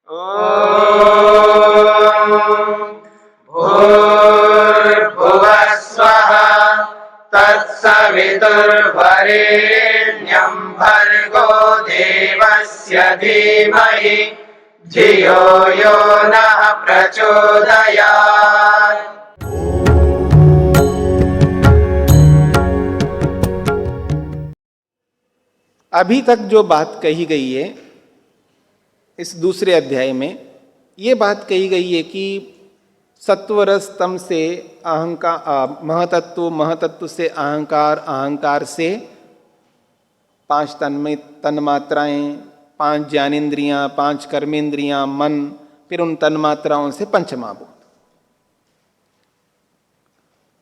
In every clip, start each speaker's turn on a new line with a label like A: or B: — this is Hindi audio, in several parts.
A: भूर्भुवः स्वः तत्सवितुर्वरेण्यं भर्गो देवस्य धीमहि धियो यो नः प्रचोदयात्।
B: अभी तक जो बात कही गई है इस दूसरे अध्याय में, ये बात कही गई है कि सत्वरस तम से अहंकार, महतत्व, महतत्व से अहंकार, अहंकार से 5 तन्मात्राएं, 5 ज्ञानेन्द्रियां, 5 कर्मेंद्रियां, मन, फिर उन तन्मात्राओं से पंचमहाभूत।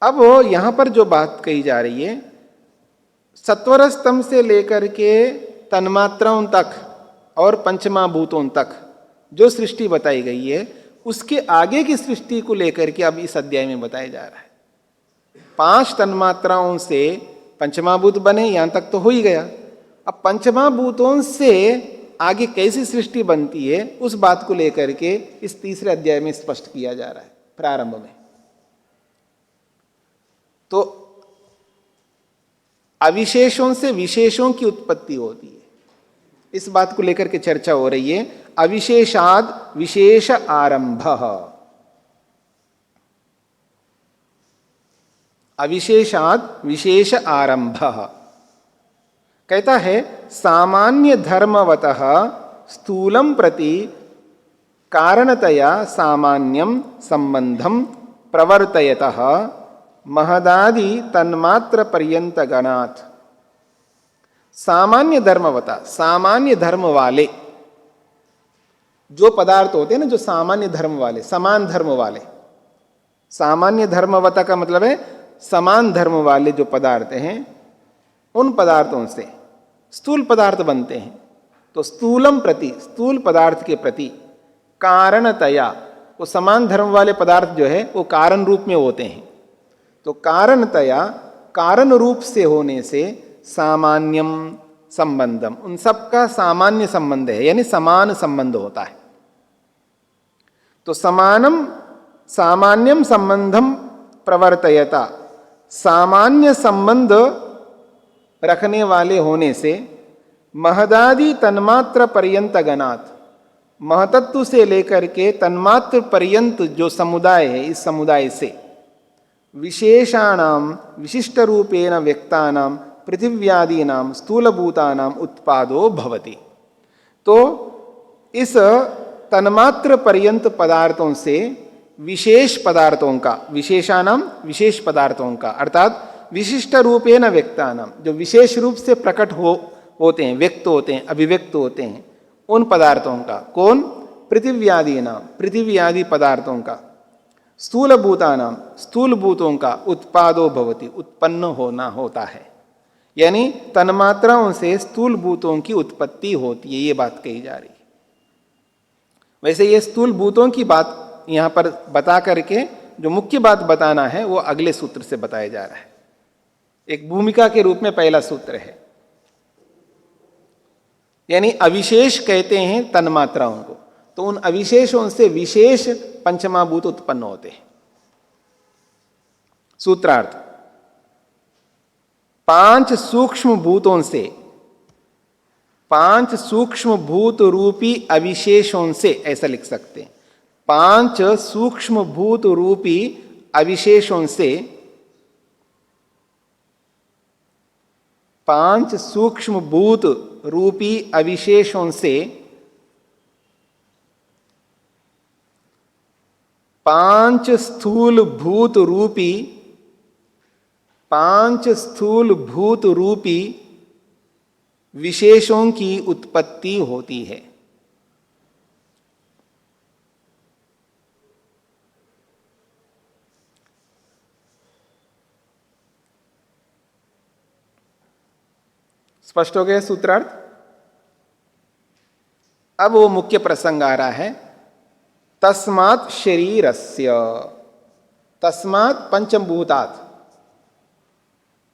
B: अब यहां पर जो बात कही जा रही है, सत्वरस तम से लेकर के तन्मात्राओं तक और पंचमहाभूतों तक जो सृष्टि बताई गई है, उसके आगे की सृष्टि को लेकर के अब इस अध्याय में बताया जा रहा है। 5 तन्मात्राओं से पंचमहाभूत बने, यहां तक तो हो ही गया। अब पंचमहाभूतों से आगे कैसी सृष्टि बनती है, उस बात को लेकर के इस तीसरे अध्याय में स्पष्ट किया जा रहा है प्रारंभ में। तो अविशेषों से विशेषों की उत्पत्ति होती है, इस बात को लेकर के चर्चा हो रही है। अविशेषाद विशेष आरंभ, अविशेषाद विशेष आरंभ। कहता है सामान्य धर्मवतः स्थूलम प्रति कारणतया सामान्यम संबंधम प्रवर्तयतः महदादि तन्मात्र पर्यंत गणात्। सामान्य धर्मवता, सामान्य धर्म वाले जो पदार्थ होते हैं ना, जो सामान्य धर्म वाले, समान धर्म वाले, सामान्य धर्मवता का मतलब है समान धर्म वाले जो पदार्थ हैं, उन पदार्थों से स्थूल पदार्थ बनते हैं। तो स्थूलम प्रति, स्थूल पदार्थ के प्रति, कारणतया, वो समान धर्म वाले पदार्थ जो है वो कारण रूप में होते हैं। तो कारणतया, कारण रूप से होने से सामान्यम संबंधम, उन सबका सामान्य संबंध है, यानी समान संबंध होता है। तो समानम सामान्यम संबंधम प्रवर्तयता, सामान्य संबंध रखने वाले होने से महदादि तन्मात्र पर्यंत गणात्, महतत्व से लेकर के तन्मात्र पर्यंत जो समुदाय है, इस समुदाय से विशेषाणाम विशिष्ट रूपेण व्यक्तानाम पृथिव्यादीनाम स्थूलभूतानाम उत्पादो भवति। तो इस तन्मात्र पर्यंत पदार्थों से विशेष पदार्थों का, विशेषानाम विशेष पदार्थों का, अर्थात विशिष्ट रूपेण व्यक्तानाम, जो विशेष रूप से प्रकट होते हैं, व्यक्त होते हैं, अभिव्यक्त होते हैं, उन पदार्थों का, कौन? पृथिव्यादीनाम, पृथ्वी आदि पदार्थों का, स्थूल भूतानाम, स्थूल भूतों का, उत्पादो भवति, उत्पन्न होना होता है, यानी तन्मात्राओं से स्थूल भूतों की उत्पत्ति होती है, ये बात कही जा रही है। वैसे ये स्थूल भूतों की बात यहां पर बता करके जो मुख्य बात बताना है वो अगले सूत्र से बताया जा रहा है। एक भूमिका के रूप में पहला सूत्र है, यानी अविशेष कहते हैं तन्मात्राओं को, तो उन अविशेषों से विशेष पंचमहाभूत उत्पन्न होते हैं। सूत्रार्थ, 5 सूक्ष्म भूतों से, 5 सूक्ष्म भूत रूपी अविशेषों से, ऐसा लिख सकते हैं, 5 सूक्ष्म भूत रूपी अविशेषों से, 5 सूक्ष्म भूत रूपी अविशेषों से 5 स्थूल भूत रूपी, 5 स्थूल भूत रूपी विशेषों की उत्पत्ति होती है। स्पष्ट हो गया सूत्रार्थ? अब वो मुख्य प्रसंग आ रहा है, तस्मात् शरीरस्य, तस्मात् पंचभूतात्,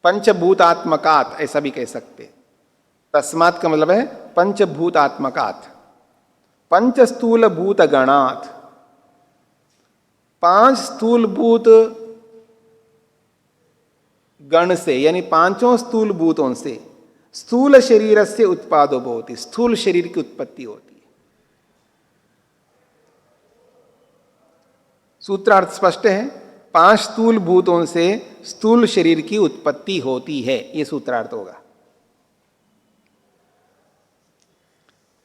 B: पंचभूतात्मकात्, ऐसा भी कह सकते। तस्मात् का मतलब है पंचभूतात्मकात्, पंच स्थूल भूत गणात, 5 स्थूलभूत गण से यानी 5 स्थूल भूतों से स्थूल शरीर से उत्पादो भवति, स्थूल शरीर की उत्पत्ति होती है। सूत्रार्थ स्पष्ट है, 5 स्थूल भूतों से स्थूल शरीर की उत्पत्ति होती है, यह सूत्रार्थ होगा।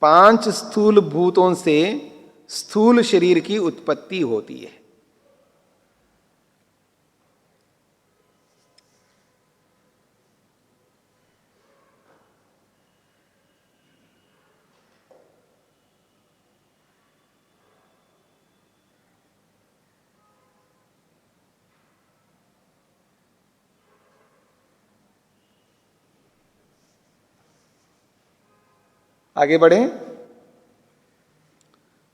B: 5 स्थूल भूतों से स्थूल शरीर की उत्पत्ति होती है। आगे बढ़े,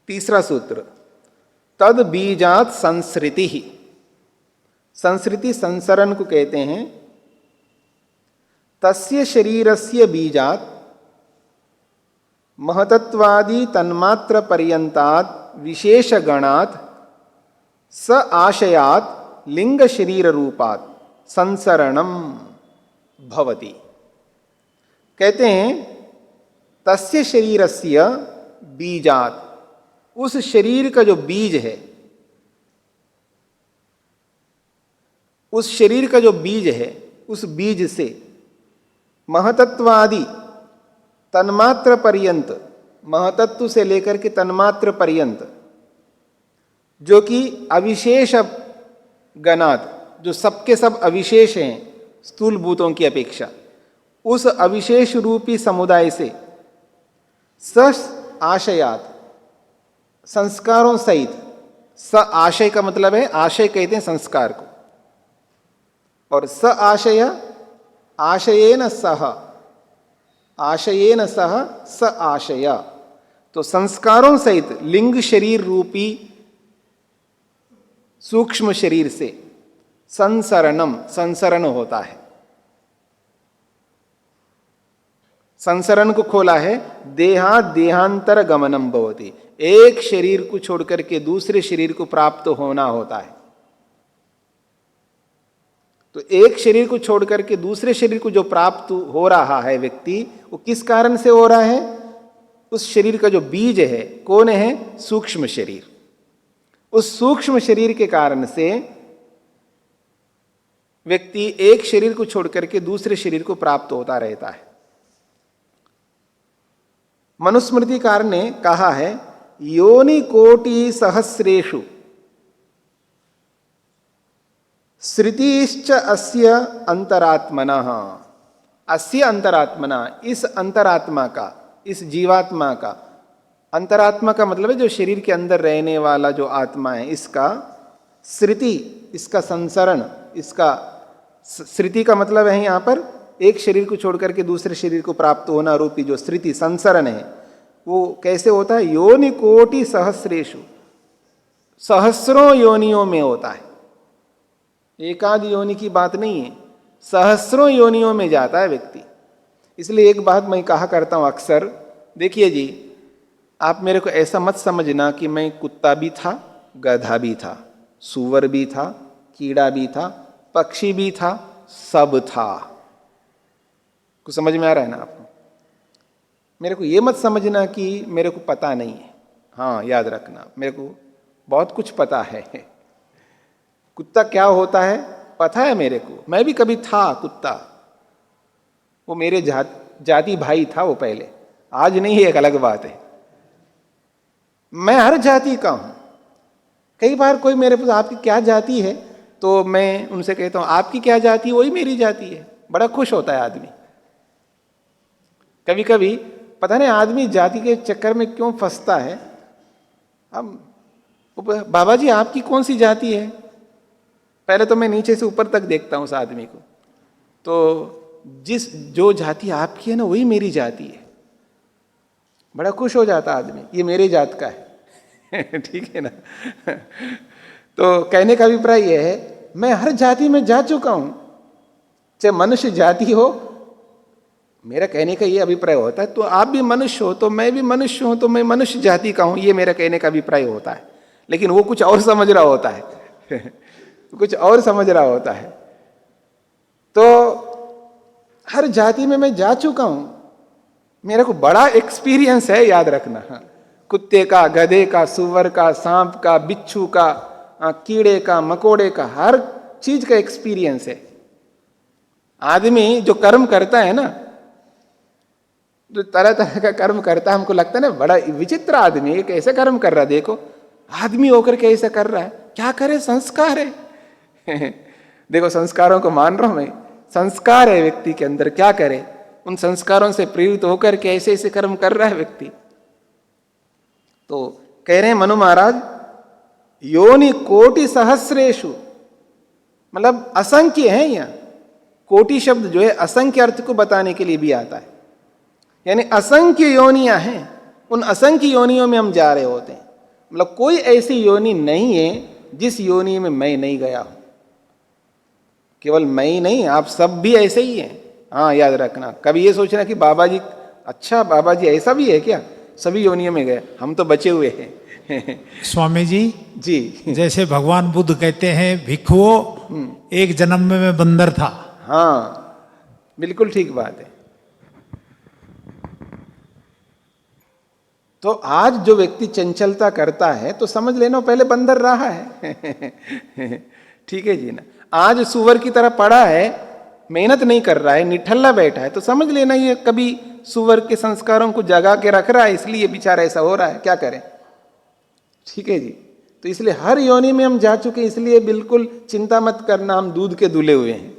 B: तीसरा सूत्र, तद बीजात संसृति ही। संसृति संसरण को कहते हैं। तस्य शरीरस्य बीजात महतत्वादि तन्मात्र पर्यंतात् विशेष गणात स आशयात लिंग शरीर रूपात संसरणम भवति। कहते हैं तस्य शरीरस्य बीजात, उस शरीर का जो बीज है, उस शरीर का जो बीज है, उस बीज से महतत्वादि तन्मात्र पर्यंत, महतत्व से लेकर के तन्मात्र पर्यंत, जो कि अविशेष गणात, जो सबके सब अविशेष हैं स्थूल भूतों की अपेक्षा, उस अविशेष रूपी समुदाय से स आशयात, संस्कारों सहित, स आशय का मतलब है, आशय कहते हैं संस्कार को, और स आशय आशयेन सह, आशयेन सह स आशय, तो संस्कारों सहित लिंग शरीर रूपी सूक्ष्म शरीर से संसरणम, संसरण होता है। संसरण को खोला है, देहा देहांतर गमनम भवति, एक शरीर को छोड़कर के दूसरे शरीर को प्राप्त होना होता है। तो एक शरीर को छोड़कर के दूसरे शरीर को जो प्राप्त हो रहा है व्यक्ति, वो किस कारण से हो रहा है? उस शरीर का जो बीज है, कौन है? सूक्ष्म शरीर। उस सूक्ष्म शरीर के कारण से व्यक्ति एक शरीर को छोड़कर के दूसरे शरीर को प्राप्त होता रहता है। मनुस्मृतिकार ने कहा है, योनि कोटि सहस्रेषु श्रुतिश्च अस्य अंतरात्मनः, अस्य अंतरात्मना, इस अंतरात्मा का, इस जीवात्मा का, अंतरात्मा का मतलब है जो शरीर के अंदर रहने वाला जो आत्मा है, इसका श्रुति, इसका संसरण, इसका श्रुति का मतलब है यहाँ पर एक शरीर को छोड़कर के दूसरे शरीर को प्राप्त होना रूपी जो श्रुति संसरण है, वो कैसे होता है? योनि कोटि सहस्रेषु, सहस्रों योनियों में होता है। एकाध योनि की बात नहीं है, सहस्रों योनियों में जाता है व्यक्ति। इसलिए एक बात मैं कहा करता हूं अक्सर, देखिए जी, आप मेरे को ऐसा मत समझना कि मैं कुत्ता भी था, गधा भी था, सूअर भी था, कीड़ा भी था, पक्षी भी था, सब था। कुछ समझ में आ रहा है ना आपको? मेरे को ये मत समझना कि मेरे को पता नहीं है। हाँ, याद रखना, मेरे को बहुत कुछ पता है। कुत्ता क्या होता है पता है मेरे को, मैं भी कभी था कुत्ता। वो मेरे जाति भाई था वो पहले, आज नहीं है, एक अलग बात है। मैं हर जाति का हूं। कई बार कोई मेरे पास आपकी क्या जाति है, तो मैं उनसे कहता हूं आपकी क्या जाति है, वही मेरी जाति है। बड़ा खुश होता है आदमी। कभी कभी पता नहीं आदमी जाति के चक्कर में क्यों फंसता है। हम बाबा जी आपकी कौन सी जाति है? पहले तो मैं नीचे से ऊपर तक देखता हूं उस आदमी को, तो जो जाति आपकी है ना वही मेरी जाति है। बड़ा खुश हो जाता आदमी, ये मेरे जात का है। ठीक है ना? तो कहने का अभिप्राय यह है, मैं हर जाति में जा चुका हूं, चाहे मनुष्य जाति हो, मेरा कहने का ये अभिप्राय होता है, तो आप भी मनुष्य हो तो मैं भी मनुष्य हूं, तो मैं मनुष्य जाति का हूं, ये मेरा कहने का अभिप्राय होता है। लेकिन वो कुछ और समझ रहा होता है कुछ और समझ रहा होता है। तो हर जाति में मैं जा चुका हूं, मेरे को बड़ा एक्सपीरियंस है, याद रखना। हाँ, कुत्ते का, गधे का, सुअर का, सांप का, बिच्छू का, कीड़े का, मकोड़े का, हर चीज का एक्सपीरियंस है। आदमी जो कर्म करता है ना, जो तरह तरह का कर्म करता है, हमको लगता है ना बड़ा विचित्र आदमी है, कैसे कर्म कर रहा है, देखो आदमी होकर कैसे कर रहा है, क्या करे, संस्कार है देखो संस्कारों को मान रहा हूं मैं, संस्कार है व्यक्ति के अंदर, क्या करे, उन संस्कारों से प्रेरित होकर के ऐसे ऐसे कर्म कर रहा है व्यक्ति। तो कह रहे हैं मनु महाराज, योनि कोटि सहस्रेशु, मतलब असंख्य है। यहां कोटि शब्द जो है असंख्य अर्थ को बताने के लिए भी आता है, यानी असंख्य योनियां हैं, उन असंख्य योनियों में हम जा रहे होते हैं। मतलब कोई ऐसी योनि नहीं है जिस योनि में मैं नहीं गया हूं। केवल मैं ही नहीं, आप सब भी ऐसे ही हैं। हाँ, याद रखना, कभी ये सोचना कि बाबा जी, अच्छा बाबा जी ऐसा भी है क्या, सभी योनियों में गए, हम तो बचे हुए हैं
C: स्वामी जी
B: जी,
C: जैसे भगवान बुद्ध कहते हैं भिक्षुओं, एक जन्म में मैं बंदर था।
B: हाँ, बिल्कुल ठीक बात है। तो आज जो व्यक्ति चंचलता करता है तो समझ लेना पहले बंदर रहा है ठीक है जी ना। आज सुअर की तरह पड़ा है, मेहनत नहीं कर रहा है, निठल्ला बैठा है, तो समझ लेना ये कभी सुअर के संस्कारों को जगा के रख रहा है, इसलिए बेचारा ऐसा हो रहा है, क्या करें। ठीक है जी। तो इसलिए हर योनि में हम जा चुके, इसलिए बिल्कुल चिंता मत करना, हम दूध के दूल्हे हुए हैं,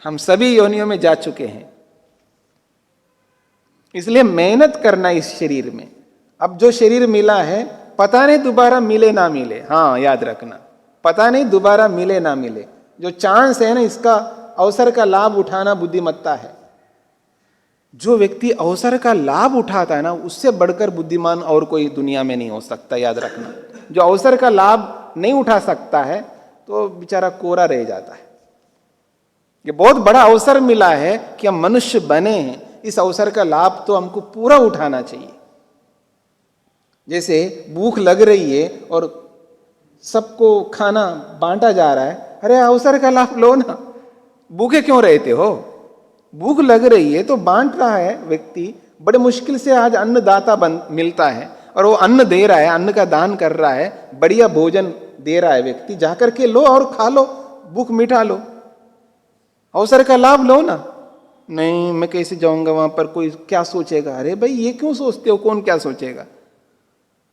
B: हम सभी योनियों में जा चुके हैं। इसलिए मेहनत करना इस शरीर में। अब जो शरीर मिला है पता नहीं दोबारा मिले ना मिले, हाँ याद रखना, पता नहीं दोबारा मिले ना मिले। जो चांस है ना, इसका अवसर का लाभ उठाना बुद्धिमत्ता है। जो व्यक्ति अवसर का लाभ उठाता है ना, उससे बढ़कर बुद्धिमान और कोई दुनिया में नहीं हो सकता, याद रखना। जो अवसर का लाभ नहीं उठा सकता है तो बेचारा कोरा रह जाता है। ये बहुत बड़ा अवसर मिला है कि हम मनुष्य बने हैं, इस अवसर का लाभ तो हमको पूरा उठाना चाहिए। जैसे भूख लग रही है और सबको खाना बांटा जा रहा है, अरे अवसर का लाभ लो ना, भूखे क्यों रहते हो, भूख लग रही है तो बांट रहा है व्यक्ति, बड़े मुश्किल से आज अन्नदाता मिलता है और वो अन्न दे रहा है, अन्न का दान कर रहा है, बढ़िया भोजन दे रहा है व्यक्ति, जाकर के लो और खा लो, भूख मिटा लो, अवसर का लाभ लो ना। नहीं मैं कैसे जाऊंगा वहां पर, कोई क्या सोचेगा, अरे भाई ये क्यों सोचते हो, कौन क्या सोचेगा,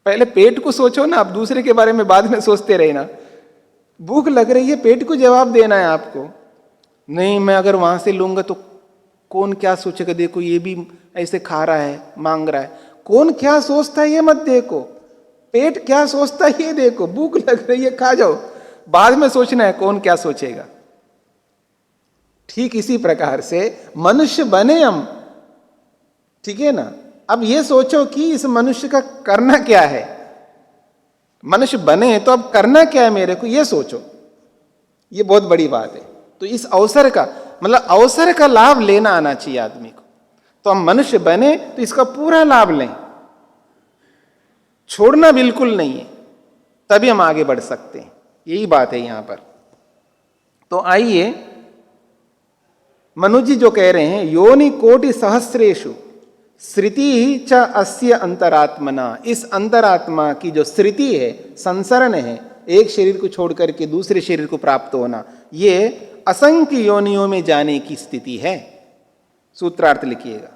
B: पहले पेट को सोचो ना, आप दूसरे के बारे में बाद में सोचते रहना। भूख लग रही है, पेट को जवाब देना है आपको। नहीं मैं अगर वहां से लूंगा तो कौन क्या सोचेगा, देखो ये भी ऐसे खा रहा है, मांग रहा है, कौन क्या सोचता है ये मत देखो, पेट क्या सोचता है ये देखो। भूख लग रही है, खा जाओ, बाद में सोचना है कौन क्या सोचेगा। ठीक इसी प्रकार से मनुष्य बने हम, ठीक है ना। अब ये सोचो कि इस मनुष्य का करना क्या है, मनुष्य बने तो अब करना क्या है मेरे को, ये सोचो, ये बहुत बड़ी बात है। तो इस अवसर का मतलब अवसर का लाभ लेना आना चाहिए आदमी को। तो हम मनुष्य बने तो इसका पूरा लाभ लें, छोड़ना बिल्कुल नहीं है, तभी हम आगे बढ़ सकते हैं, यही बात है यहां पर। तो आइए मनु जी जो कह रहे हैं, योनि कोटि सहस्रेशु श्रुति च अस्य अंतरात्मना, इस अंतरात्मा की जो श्रुति है, संसरण है, एक शरीर को छोड़ करके दूसरे शरीर को प्राप्त होना, ये असंख्य योनियों में जाने की स्थिति है। सूत्रार्थ लिखिएगा।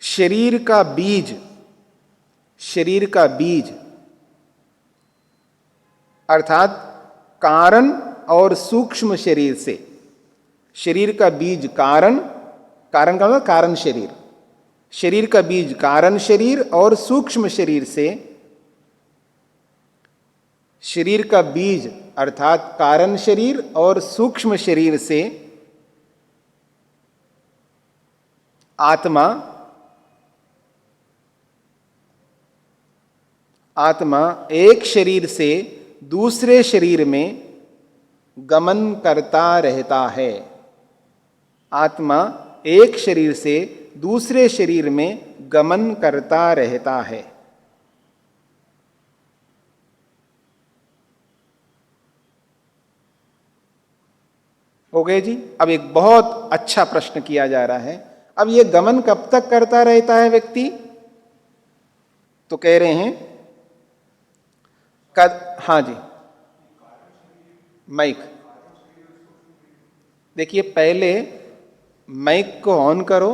B: शरीर का बीज, शरीर का बीज अर्थात कारण और सूक्ष्म शरीर से, शरीर का बीज कारण, कारण का मतलब कारण शरीर, शरीर का बीज कारण शरीर और सूक्ष्म शरीर से, शरीर का बीज अर्थात कारण शरीर और सूक्ष्म शरीर से आत्मा, आत्मा एक शरीर से दूसरे शरीर में गमन करता रहता है। आत्मा एक शरीर से दूसरे शरीर में गमन करता रहता है। हो गए जी। अब एक बहुत अच्छा प्रश्न किया जा रहा है, अब यह गमन कब तक करता रहता है व्यक्ति? तो कह रहे हैं हाँ जी, माइक देखिए, पहले माइक को ऑन करो।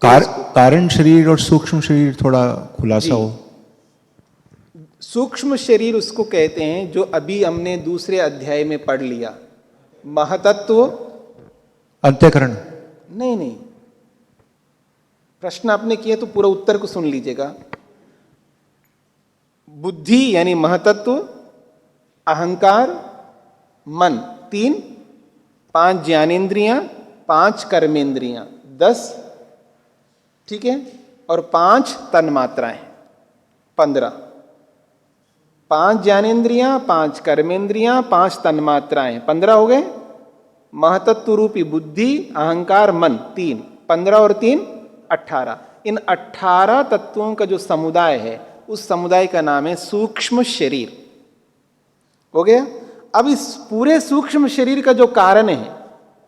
D: कारण शरीर और सूक्ष्म शरीर थोड़ा खुलासा हो।
B: सूक्ष्म शरीर उसको कहते हैं जो अभी हमने दूसरे अध्याय में पढ़ लिया, महतत्व
D: अंत्यकरण।
B: नहीं, प्रश्न आपने किया तो पूरा उत्तर को सुन लीजिएगा। बुद्धि यानी महतत्व, अहंकार, मन, 3, 5 ज्ञानेंद्रियां, 5 कर्मेंद्रियां, 10, ठीक है, और 5 तन्मात्राएं, 15। 5 ज्ञानेंद्रियां, 5 कर्मेंद्रियां, 5 तन्मात्राएं, 15 हो गए। महतत्व रूपी बुद्धि, अहंकार, मन, 3, 15 और 3 18। इन 18 तत्वों का जो समुदाय है, उस समुदाय का नाम है सूक्ष्म शरीर। हो गया। अब इस पूरे सूक्ष्म शरीर का जो कारण है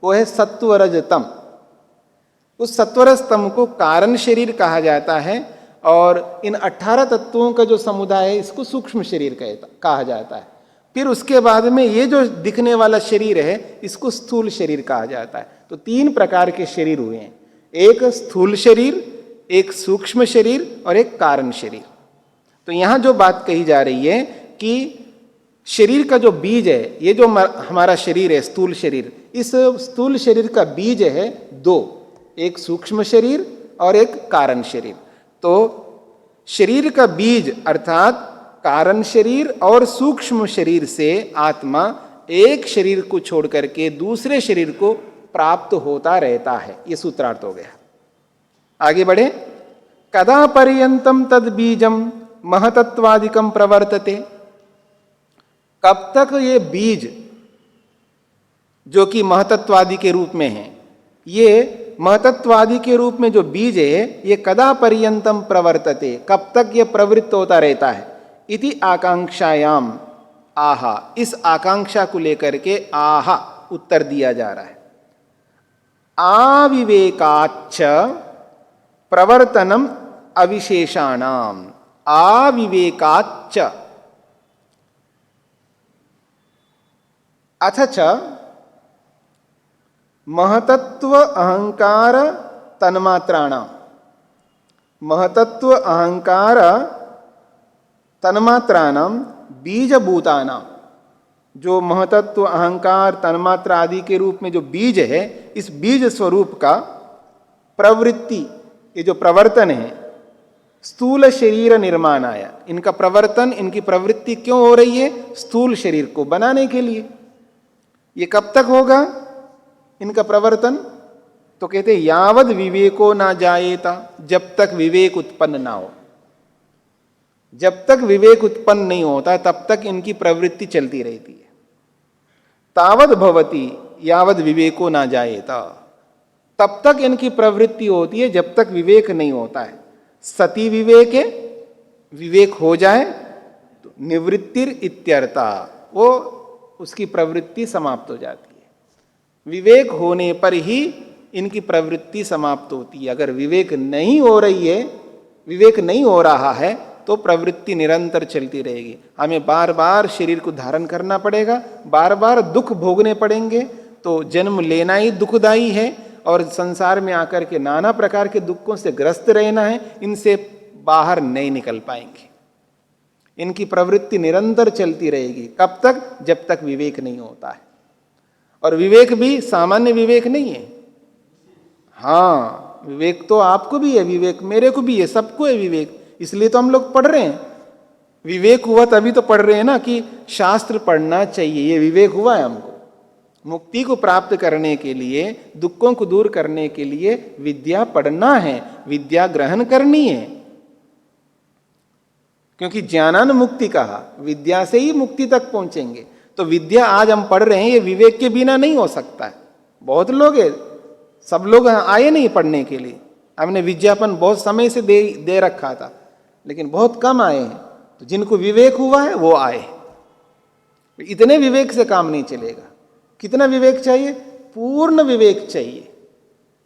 B: वो है सत्व रज तम। उस सत्वरज तम को कारण शरीर कहा जाता है, और इन 18 तत्वों का जो समुदाय है इसको सूक्ष्म शरीर कहा जाता है। फिर उसके बाद में ये जो दिखने वाला शरीर है इसको स्थूल शरीर कहा जाता है। तो 3 प्रकार के शरीर हुए हैं, एक स्थूल शरीर, एक सूक्ष्म शरीर और एक कारण शरीर। तो यहां जो बात कही जा रही है कि शरीर का जो बीज है, ये जो हमारा शरीर है स्थूल शरीर, इस स्थूल शरीर का बीज है 2, एक सूक्ष्म शरीर और एक कारण शरीर। तो शरीर का बीज अर्थात कारण शरीर और सूक्ष्म शरीर से आत्मा एक शरीर को छोड़ करके दूसरे शरीर को प्राप्त होता रहता है। ये सूत्रार्थ हो गया। आगे बढ़े। कदा पर्यंतम तद बीजम महतत्वादिकम प्रवर्तते। कब तक ये बीज जो कि महतत्वादि के रूप में है, ये महतत्वादि के रूप में जो बीज है, ये कदा पर्यंतम प्रवर्तते, कब तक ये प्रवृत्त होता रहता है। इति आकांक्षायाम आहा, इस आकांक्षा को लेकर के आहा उत्तर दिया जा रहा है। आविवेकाच्च प्रवर्तनम अविशेषाणाम। आविवेकाच्च अथ च महतत्व अहंकार तन्मात्राणाम। महतत्व अहंकार तन्मात्राणाम बीजभूतानाम। जो महतत्व अहंकार तन्मात्रा आदि के रूप में जो बीज है, इस बीज स्वरूप का प्रवृत्ति, ये जो प्रवर्तन है, स्थूल शरीर निर्माण आया। इनका प्रवर्तन, इनकी प्रवृत्ति क्यों हो रही है? स्थूल शरीर को बनाने के लिए। ये कब तक होगा इनका प्रवर्तन? तो कहते यावद विवेको ना जाएता, जब तक विवेक उत्पन्न ना हो। जब तक विवेक उत्पन्न नहीं होता तब तक इनकी प्रवृत्ति चलती रहती है। तावद भवती यावद विवेको ना जाएता, तब तक इनकी प्रवृत्ति होती है जब तक विवेक नहीं होता है। सती विवेक है, विवेक हो जाए तो निवृत्तिर इत्यर्था, वो उसकी प्रवृत्ति समाप्त हो जाती है। विवेक होने पर ही इनकी प्रवृत्ति समाप्त होती है। अगर विवेक नहीं हो रही है, विवेक नहीं हो रहा है, तो प्रवृत्ति निरंतर चलती रहेगी। हमें बार बार शरीर को धारण करना पड़ेगा, बार बार दुख भोगने पड़ेंगे। तो जन्म लेना ही दुखदायी है, और संसार में आकर के नाना प्रकार के दुखों से ग्रस्त रहना है। इनसे बाहर नहीं निकल पाएंगे। इनकी प्रवृत्ति निरंतर चलती रहेगी। कब तक? जब तक विवेक नहीं होता है। और विवेक भी सामान्य विवेक नहीं है। हाँ, विवेक तो आपको भी है, विवेक मेरे को भी है, सबको है विवेक। इसलिए तो हम लोग पढ़ रहे हैं। विवेक हुआ तभी तो पढ़ रहे हैं ना कि शास्त्र पढ़ना चाहिए। ये विवेक हुआ है हमको। मुक्ति को प्राप्त करने के लिए, दुखों को दूर करने के लिए विद्या पढ़ना है, विद्या ग्रहण करनी है। क्योंकि ज्ञानान मुक्ति कहा, विद्या से ही मुक्ति तक पहुंचेंगे। तो विद्या आज हम पढ़ रहे हैं, ये विवेक के बिना नहीं हो सकता है। बहुत लोग है, सब लोग आए नहीं पढ़ने के लिए। हमने विज्ञापन बहुत समय से दे रखा था, लेकिन बहुत कम आए हैं। तो जिनको विवेक हुआ है वो आए। इतने विवेक से काम नहीं चलेगा। कितना विवेक चाहिए? पूर्ण विवेक चाहिए।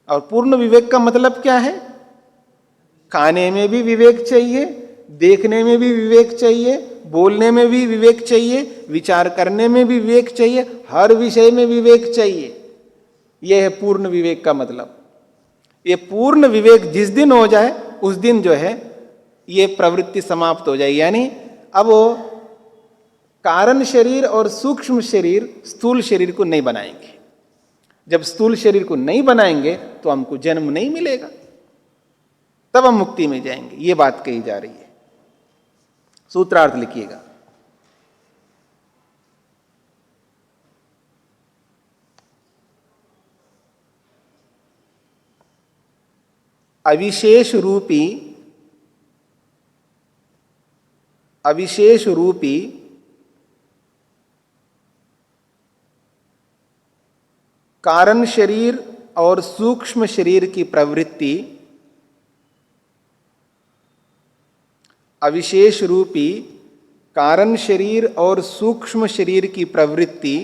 B: और पूर्ण विवेक का मतलब क्या है? खाने में भी विवेक चाहिए, देखने में भी विवेक चाहिए, बोलने में भी विवेक चाहिए, विचार करने में भी विवेक चाहिए, हर विषय में विवेक चाहिए। यह है पूर्ण विवेक का मतलब। ये पूर्ण विवेक जिस दिन हो जाए उस दिन जो है ये प्रवृत्ति समाप्त हो जाए। यानी अब वो कारण शरीर और सूक्ष्म शरीर स्थूल शरीर को नहीं बनाएंगे। जब स्थूल शरीर को नहीं बनाएंगे तो हमको जन्म नहीं मिलेगा, तब हम मुक्ति में जाएंगे। ये बात कही जा रही है। सूत्रार्थ लिखिएगा। अविशेष रूपी कारण शरीर और सूक्ष्म शरीर की प्रवृत्ति, अविशेष रूपी कारण शरीर और सूक्ष्म शरीर की प्रवृत्ति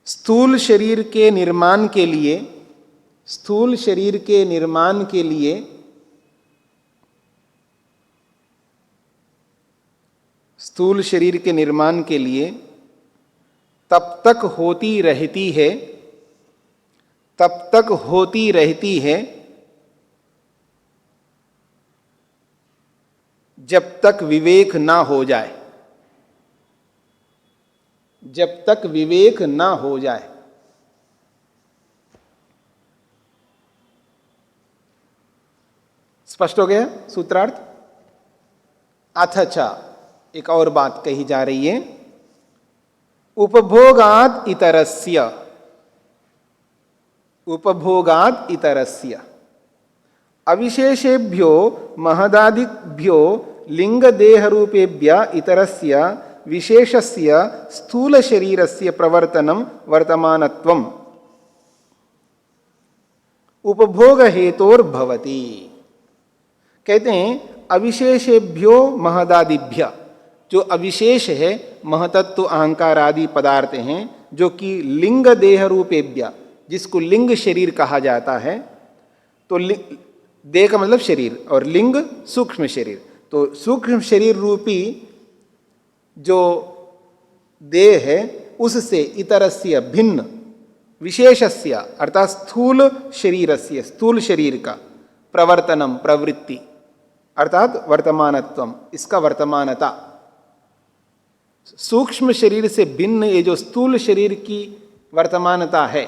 B: स्थूल शरीर के निर्माण के लिए, स्थूल शरीर के निर्माण के लिए स्थूल शरीर के निर्माण के लिए तब तक होती रहती है, तब तक होती रहती है जब तक विवेक ना हो जाए, जब तक विवेक ना हो जाए। स्पष्ट हो गया सूत्रार्थ? अच्छा, एक और बात कही जा रही है। उपभोगाद इतरस्य, उपभोगाद इतरस्य अविशेषेभ्यो महदादिभ्यो लिंग देह रूपेभ्य इतरस्य विशेषस्य स्थूल शरीरस्य प्रवर्तनम वर्तमानत्वम उपभोग हेतोर्भवति। कहते हैं अविशेषेभ्यो महदादिभ्य, जो अविशेष है महतत्व अहंकार आदि पदार्थ हैं, जो कि लिंग देह रूपेभ्य, जिसको लिंग शरीर कहा जाता है। तो देह का मतलब शरीर और लिंग सूक्ष्म शरीर। तो सूक्ष्म शरीर रूपी जो देह है उससे इतरस्य भिन्न विशेषस्य अर्थात स्थूल शरीरस्य, स्थूल शरीर का प्रवर्तनम प्रवृत्ति अर्थात वर्तमानत्वम, इसका वर्तमानता। सूक्ष्म शरीर से भिन्न ये जो स्थूल शरीर की वर्तमानता है,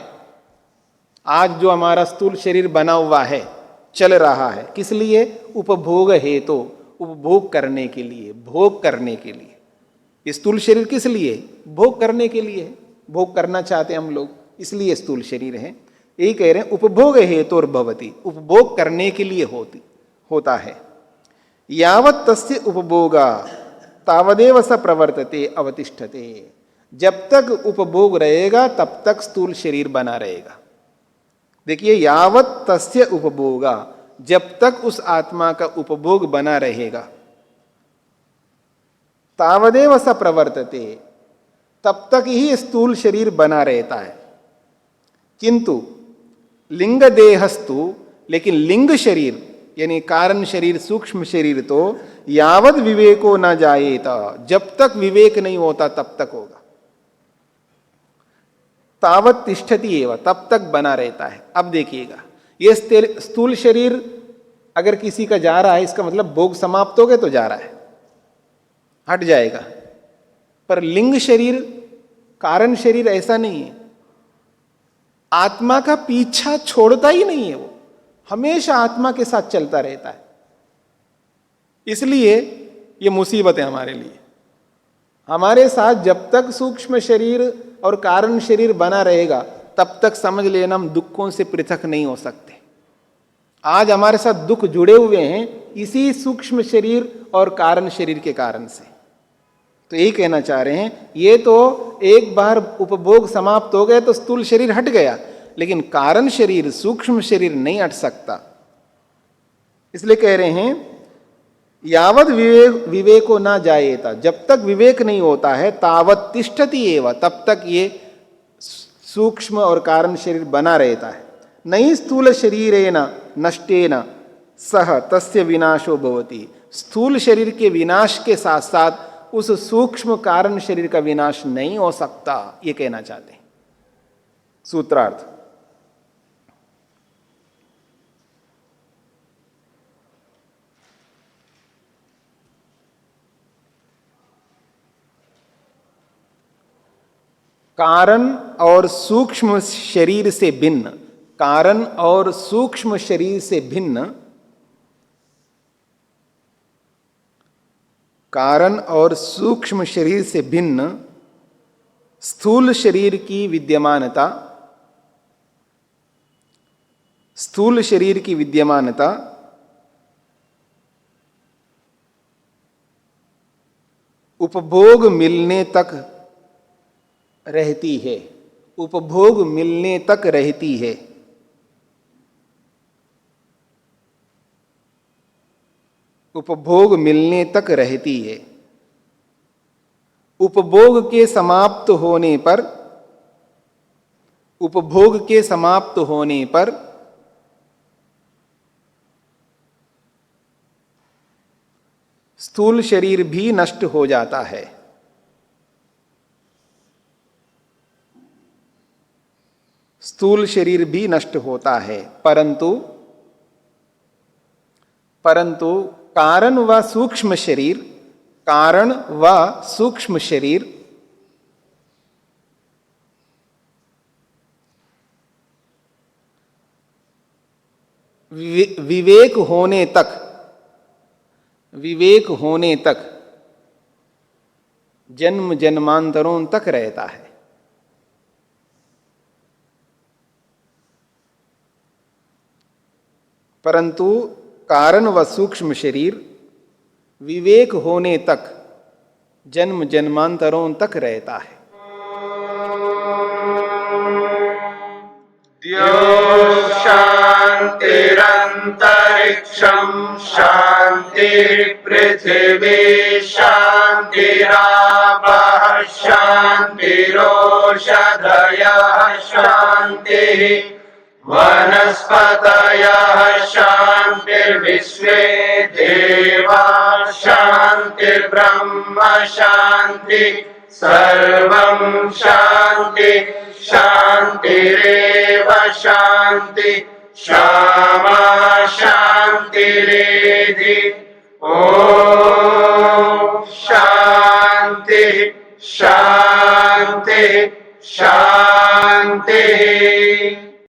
B: आज जो हमारा स्थूल शरीर बना हुआ है, चल रहा है, किस लिए? उपभोग हेतु, उपभोग करने के लिए, भोग करने के लिए। ये स्थूल शरीर किस लिए? भोग करने के लिए है, भोग करना चाहते हैं हम लोग, इसलिए स्थूल शरीर है। यही कह रहे हैं उपभोग हेतु और भवति, उपभोग करने के लिए होता है। यावत् तस्य उपभोगा तावदेव स प्रवर्तते अवतिष्ठते, जब तक उपभोग रहेगा तब तक स्थूल शरीर बना रहेगा। देखिए, यावत् तस्य उपभोगा, जब तक उस आत्मा का उपभोग बना रहेगा, तावदेव स प्रवर्तते, तब तक ही स्थूल शरीर बना रहता है। किंतु लिंग देहस्तु, लेकिन लिंग शरीर यानी कारण शरीर सूक्ष्म शरीर तो यावद विवेको न जाएता, जब तक विवेक नहीं होता तब तक होगा। तावत तिष्ठति एवं, तब तक बना रहता है। अब देखिएगा, ये स्थूल शरीर अगर किसी का जा रहा है, इसका मतलब भोग समाप्त हो गए तो जा रहा है, हट जाएगा। पर लिंग शरीर कारण शरीर ऐसा नहीं है, आत्मा का पीछा छोड़ता ही नहीं है, वो हमेशा आत्मा के साथ चलता रहता है। इसलिए ये मुसीबत है हमारे लिए। हमारे साथ जब तक सूक्ष्म शरीर और कारण शरीर बना रहेगा तब तक समझ लेना हम दुखों से पृथक नहीं हो सकते। आज हमारे साथ दुख जुड़े हुए हैं इसी सूक्ष्म शरीर और कारण शरीर के कारण से। तो यही कहना चाह रहे हैं, ये तो एक बार उपभोग समाप्त हो गए तो स्थूल शरीर हट गया, लेकिन कारण शरीर सूक्ष्म शरीर नहीं हट सकता। इसलिए कह रहे हैं यावद विवेको ना जायेता, जब तक विवेक नहीं होता है तावत तिष्ठति एव, तब तक ये सूक्ष्म और कारण शरीर बना रहता है। नहीं स्थूल शरीरेण नष्टेन सह तस्य विनाशो भवति, स्थूल शरीर के विनाश के साथ साथ उस सूक्ष्म कारण शरीर का विनाश नहीं हो सकता, ये कहना चाहते हैं। सूत्रार्थ, कारण और सूक्ष्म शरीर से भिन्न, कारण और सूक्ष्म शरीर से भिन्न, कारण और सूक्ष्म शरीर से भिन्न स्थूल शरीर की विद्यमानता, स्थूल शरीर की विद्यमानता उपभोग मिलने तक रहती है, उपभोग मिलने तक रहती है। उपभोग मिलने तक रहती है। उपभोग के समाप्त होने पर, उपभोग के समाप्त होने पर स्थूल शरीर भी नष्ट हो जाता है। स्थूल शरीर भी नष्ट होता है, परंतु कारण व सूक्ष्म शरीर, कारण व सूक्ष्म शरीर विवेक होने तक, विवेक होने तक जन्म जन्मांतरों तक रहता है। परंतु कारण व सूक्ष्म शरीर विवेक होने तक जन्म जन्मांतरों तक रहता है।
A: द्यो शान्तिरन्तरिक्षं शान्तिः पृथिवी शान्तिरापः शान्तिरोषधयः शान्तिः वनस्पतयः शान्तिर्विश्वे देवाः शान्तिर्ब्रह्म शान्तिः सर्वं शान्ति शान्तिरेव शान्ति क्षमा शान्तिरेधि। ॐ शान्तिः शान्तिः शान्तिः।